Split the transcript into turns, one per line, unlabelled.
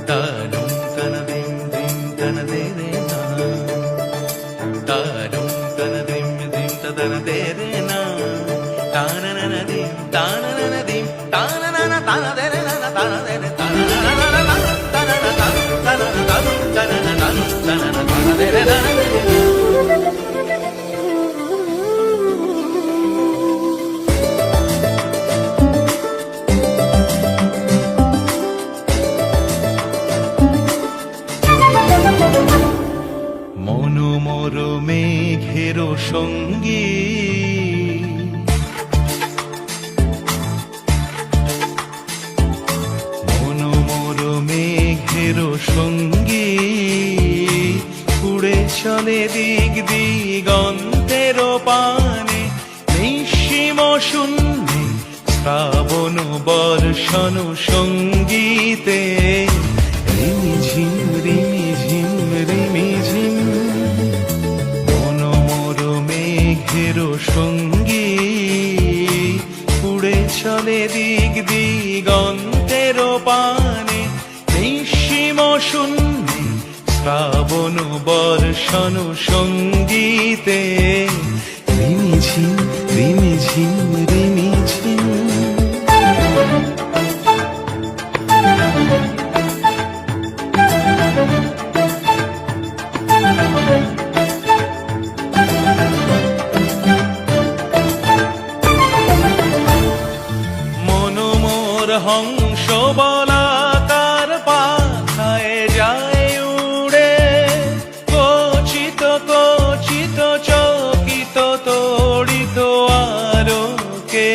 তারুম তানা দিম দিম তানা দে রে না, তারুম তানা দিম দিম তানা দে রে না, তানা না না দিম তানা না না দিম তানা না না তানা দে রে না তানা দে রে তানা না না না না তানা না তানা তানা তানা তানা না তানা তানা না তানা দে রে না। মনোমর মেঘের সঙ্গী, মনোমর মেঘের সঙ্গী, উড়ে চলে দিক দিগন্তের পানে, নিঃসীম শূন্যে শ্রাবণ বর্ষণ সঙ্গীতে, রিমিঝিম রিমিঝিম রিমিঝিম, মনোমর মেঘের সঙ্গী, উড়ে চলে দিক দিগন্তের পানে, নিঃসীম শূন্যে শ্রাবণ বর্ষণ সঙ্গীতে, রিমিঝিম রিমিঝিম রিমিঝিম। মনোমর হংস বলাকার পাখায় যায় উড়ে, কচিত কচিত চকিত তড়িত আলোকে,